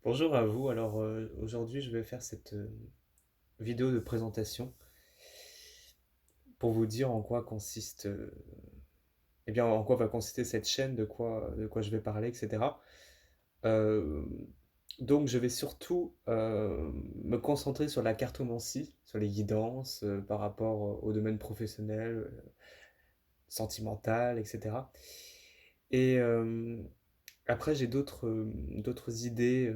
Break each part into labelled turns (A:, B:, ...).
A: Bonjour à vous. Alors aujourd'hui, je vais faire cette vidéo de présentation pour vous dire en quoi consiste, eh bien, en quoi va consister cette chaîne, de quoi je vais parler, etc. Euh, donc, je vais surtout me concentrer sur la cartomancie, sur les guidances par rapport au domaine professionnel, sentimental, etc. Et après, j'ai d'autres idées,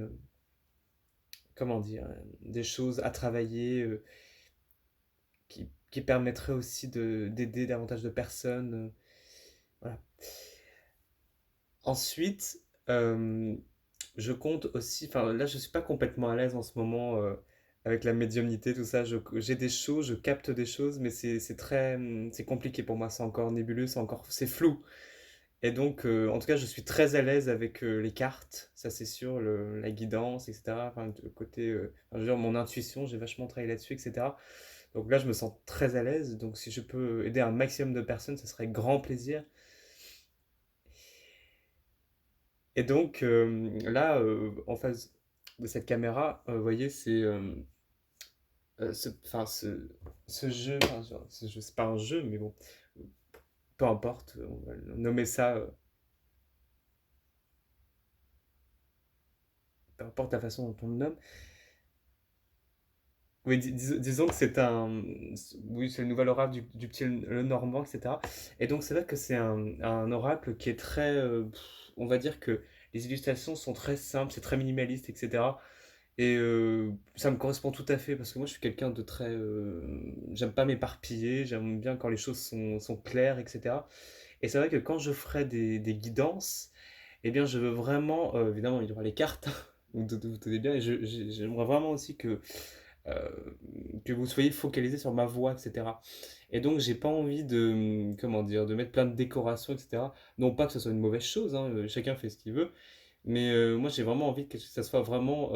A: comment dire, des choses à travailler. Qui permettrait aussi d'aider davantage de personnes. Voilà. Ensuite, euh, je compte aussi, enfin là je suis pas complètement à l'aise en ce moment avec la médiumnité, tout ça. J'ai des choses, je capte des choses, mais c'est compliqué pour moi, c'est encore nébuleux, c'est flou. Et donc, en tout cas, je suis très à l'aise avec les cartes, ça c'est sûr, la guidance, etc. Enfin, le côté, enfin, je veux dire, mon intuition, j'ai vachement travaillé là-dessus, etc. Donc là, je me sens très à l'aise. Donc si je peux aider un maximum de personnes, ce serait grand plaisir. Et donc là, en face de cette caméra, vous voyez, enfin, ce jeu, enfin, c'est pas un jeu, mais bon, peu importe, on va le nommer ça, peu importe la façon dont on le nomme. Oui, disons que oui, c'est le nouvel oracle du petit le Normand, etc. Et donc c'est vrai que c'est un oracle qui est très, on va dire que les illustrations sont très simples, c'est très minimaliste, etc. Et ça me correspond tout à fait parce que moi je suis quelqu'un de très, j'aime pas m'éparpiller, j'aime bien quand les choses sont claires, etc. Et c'est vrai que quand je ferai des guidances, eh bien je veux vraiment, évidemment il y aura les cartes, vous tenez bien, et j'aimerais vraiment aussi euh, que vous soyez focalisé sur ma voix, etc. Et donc, j'ai pas envie de, comment dire, de mettre plein de décorations, etc. Non pas que ce soit une mauvaise chose, hein, chacun fait ce qu'il veut, mais moi, j'ai vraiment envie que ça soit vraiment,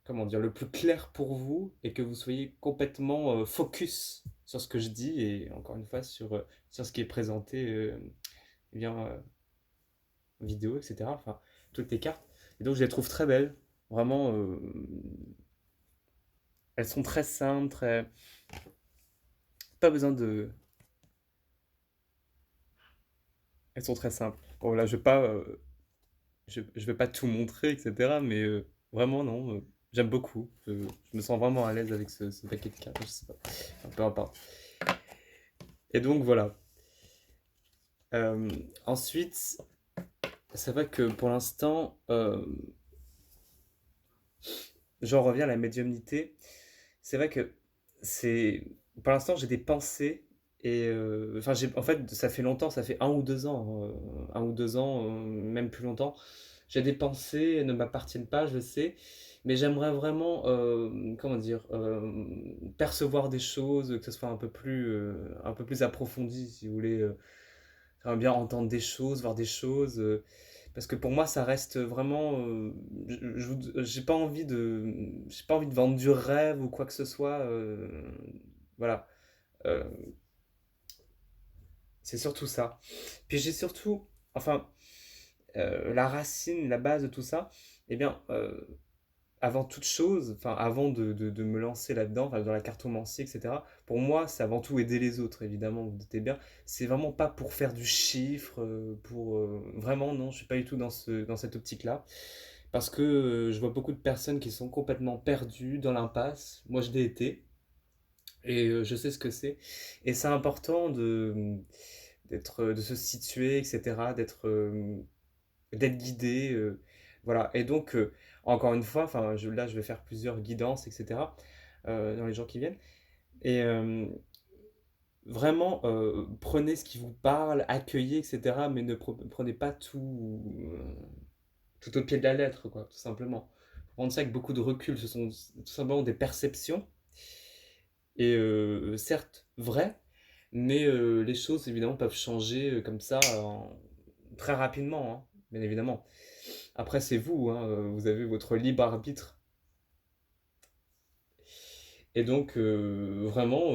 A: comment dire, le plus clair pour vous et que vous soyez complètement focus sur ce que je dis et encore une fois sur ce qui est présenté, eh bien, vidéo, etc. Enfin, toutes les cartes. Et donc, je les trouve très belles. Vraiment, elles sont très simples, très, pas besoin de. Elles sont très simples. Bon, là, je vais pas tout montrer, etc. Mais vraiment, non. J'aime beaucoup. Je me sens vraiment à l'aise avec ce paquet de cartes. Je sais pas. Enfin, peu importe. Et donc, voilà. Euh, Ensuite, c'est vrai que pour l'instant, j'en reviens à la médiumnité. C'est vrai que c'est. Pour l'instant, j'ai des pensées. Et enfin, en fait, ça fait longtemps, ça fait 1 ou 2 ans, 1 ou 2 ans, même plus longtemps. J'ai des pensées, elles ne m'appartiennent pas, je le sais, mais j'aimerais vraiment, comment dire, percevoir des choses, que ce soit un peu plus approfondi, si vous voulez. J'aimerais bien entendre des choses, voir des choses, parce que pour moi, ça reste vraiment. J'ai pas envie de vendre du rêve ou quoi que ce soit. Voilà. Euh, c'est surtout ça. Puis j'ai surtout, enfin, la racine, la base de tout ça, eh bien, avant toute chose, enfin, avant de me lancer là-dedans, enfin, dans la cartomancie, etc., pour moi, c'est avant tout aider les autres, évidemment, vous vous doutez bien. C'est vraiment pas pour faire du chiffre, vraiment, non, je suis pas du tout dans cette optique-là. Parce que je vois beaucoup de personnes qui sont complètement perdues dans l'impasse. Moi, je l'ai été. Et je sais ce que c'est. Et c'est important de se situer, etc., d'être guidé. Voilà. Et donc, encore une fois, enfin, là, je vais faire plusieurs guidances, etc., dans les jours qui viennent. Et vraiment, prenez ce qui vous parle, accueillez, etc., mais ne prenez pas tout au pied de la lettre, quoi, tout simplement. Faut prendre ça avec beaucoup de recul. Ce sont tout simplement des perceptions, et certes vraies, mais les choses, évidemment, peuvent changer comme ça très rapidement, hein, bien évidemment. Après, c'est vous, hein, vous avez votre libre arbitre. Et donc, vraiment,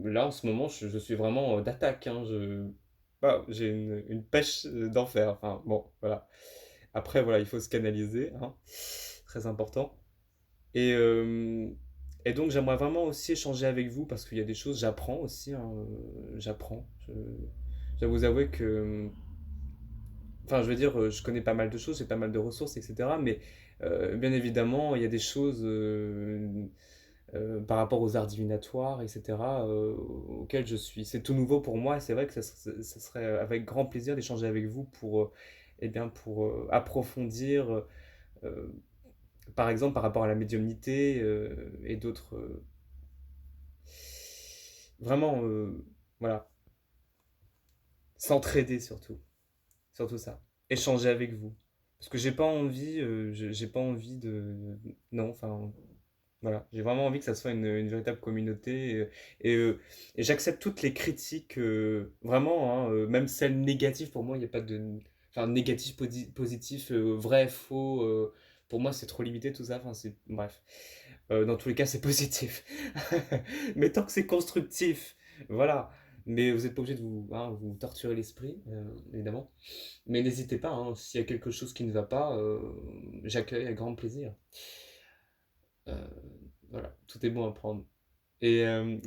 A: là, en ce moment, je suis vraiment d'attaque, hein, j'ai une pêche d'enfer. Enfin, bon, voilà. Après, voilà, il faut se canaliser, hein, très important. Et, euh, et donc, j'aimerais vraiment aussi échanger avec vous parce qu'il y a des choses, j'apprends aussi, hein, j'apprends. Je dois vous avouer que, enfin, je veux dire, je connais pas mal de choses, j'ai pas mal de ressources, etc. Mais bien évidemment, il y a des choses par rapport aux arts divinatoires, etc., auxquels je suis. C'est tout nouveau pour moi et c'est vrai que ça serait avec grand plaisir d'échanger avec vous pour, eh bien, pour approfondir, euh, par exemple, par rapport à la médiumnité et d'autres. Vraiment, voilà, s'entraider surtout, surtout ça. Échanger avec vous. Parce que j'ai pas envie, j'ai pas envie non, enfin, voilà, j'ai vraiment envie que ça soit une véritable communauté et j'accepte toutes les critiques, vraiment, hein, même celles négatives. Pour moi, il n'y a pas de. Enfin, négatif, positif, vrai, faux. Pour moi, c'est trop limité tout ça. Enfin, bref. Dans tous les cas, c'est positif. Mais tant que c'est constructif, voilà. Mais vous n'êtes pas obligé de vous torturer l'esprit, évidemment. Mais n'hésitez pas, hein, s'il y a quelque chose qui ne va pas, j'accueille avec grand plaisir. Euh, voilà, tout est bon à prendre. Et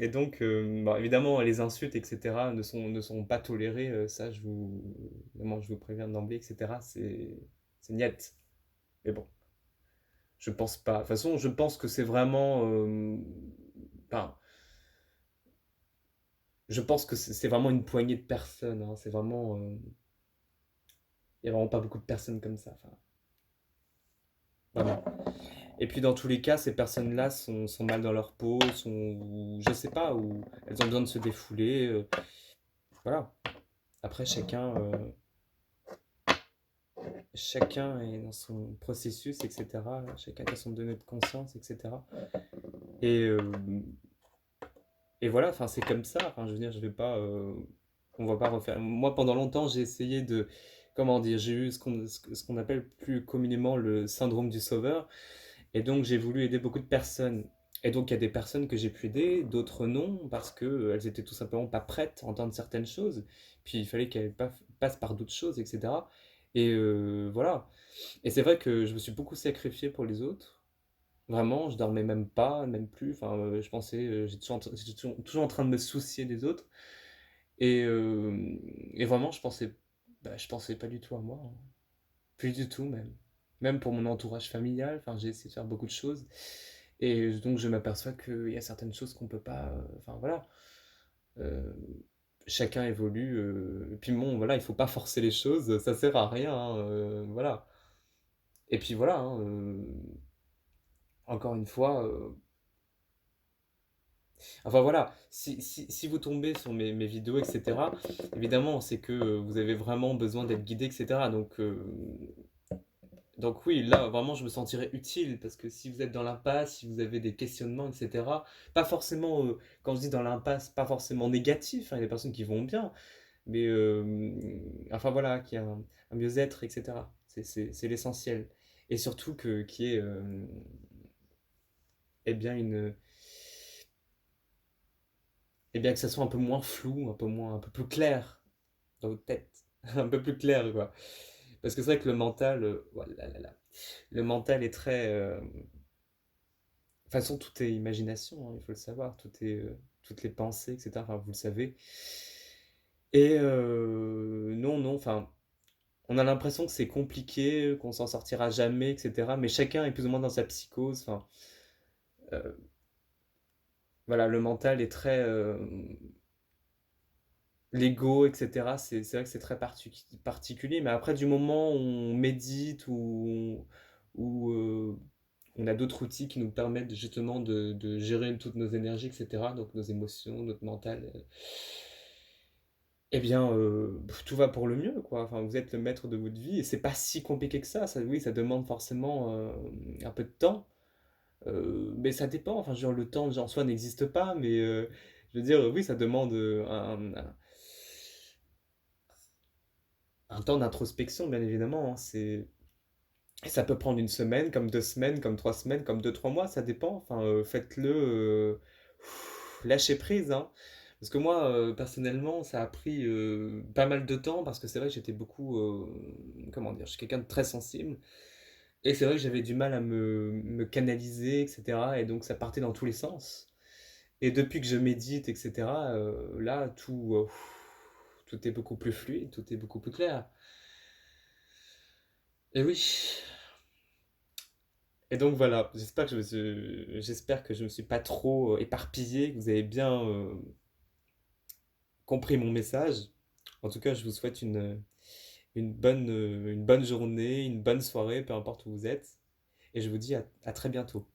A: donc, bon, évidemment, les insultes, etc., ne sont pas tolérées. Ça, vraiment, je vous préviens d'emblée, etc. C'est niet. Mais bon, je pense pas. De toute façon, je pense que c'est vraiment. Enfin, je pense que c'est vraiment une poignée de personnes, hein. C'est vraiment. Il y a vraiment pas beaucoup de personnes comme ça. Enfin, vraiment. Et puis dans tous les cas, ces personnes-là sont mal dans leur peau, je sais pas, ou elles ont besoin de se défouler. Voilà. Après, chacun est dans son processus, etc. Chacun a son degré de conscience, etc. Et, euh, et voilà, enfin, c'est comme ça. Enfin, je veux dire, je vais pas, on va pas refaire. Moi, pendant longtemps, j'ai essayé de, comment dire, j'ai eu ce qu'on appelle plus communément le syndrome du sauveur. Et donc, j'ai voulu aider beaucoup de personnes. Et donc, il y a des personnes que j'ai pu aider, d'autres non, parce que elles étaient tout simplement pas prêtes à entendre certaines choses. Puis, il fallait qu'elles passent par d'autres choses, etc. Et voilà. Et c'est vrai que je me suis beaucoup sacrifié pour les autres. Vraiment, je dormais même pas, même plus. Enfin, je pensais, j'étais toujours en train de me soucier des autres. Et vraiment, je pensais pas du tout à moi, hein. Plus du tout même. Même pour mon entourage familial, enfin, j'ai essayé de faire beaucoup de choses. Et donc, je m'aperçois qu'il y a certaines choses qu'on peut pas. Enfin, voilà. Euh, Chacun évolue. Et puis bon, voilà, il faut pas forcer les choses, ça sert à rien, hein, voilà. Et puis voilà, hein, encore une fois, enfin voilà, si vous tombez sur mes vidéos, etc., évidemment, c'est que vous avez vraiment besoin d'être guidé, etc. Donc oui, là, vraiment, je me sentirais utile, parce que si vous êtes dans l'impasse, si vous avez des questionnements, etc., pas forcément, quand je dis dans l'impasse, pas forcément négatif, hein, il y a des personnes qui vont bien, mais enfin voilà, qui a un mieux-être, etc. C'est l'essentiel. Et surtout qu'il y ait eh bien eh bien que ça soit un peu moins flou, un peu plus clair dans votre tête, un peu plus clair quoi. Parce que c'est vrai que le mental, voilà, là, là. Le mental est très, de toute façon tout est imagination, hein, il faut le savoir, toutes les pensées, etc. Enfin, vous le savez. Et non, non, enfin, on a l'impression que c'est compliqué, qu'on s'en sortira jamais, etc. Mais chacun est plus ou moins dans sa psychose. Enfin, euh, voilà, le mental est très, l'ego, etc., c'est vrai que c'est très particulier, mais après, du moment où on médite ou on a d'autres outils qui nous permettent justement de gérer toutes nos énergies, etc., donc nos émotions, notre mental, eh bien, tout va pour le mieux, quoi. Enfin, vous êtes le maître de votre vie et c'est pas si compliqué que ça. Oui, ça demande forcément un peu de temps, mais ça dépend. Enfin, genre, le temps en soi n'existe pas, mais je veux dire, oui, ça demande un temps d'introspection, bien évidemment, hein. Ça peut prendre une semaine, comme 2 semaines, comme 3 semaines, comme 2, 3 mois, ça dépend. Enfin, faites-le, lâchez prise, hein. Parce que moi, personnellement, ça a pris pas mal de temps parce que c'est vrai que j'étais beaucoup, comment dire, je suis quelqu'un de très sensible. Et c'est vrai que j'avais du mal à me canaliser, etc. Et donc ça partait dans tous les sens. Et depuis que je médite, etc., là, tout est beaucoup plus fluide, tout est beaucoup plus clair. Et oui. Et donc voilà, j'espère que je me suis pas trop éparpillé, que vous avez bien compris mon message. En tout cas, je vous souhaite une bonne journée, une bonne soirée, peu importe où vous êtes. Et je vous dis à très bientôt.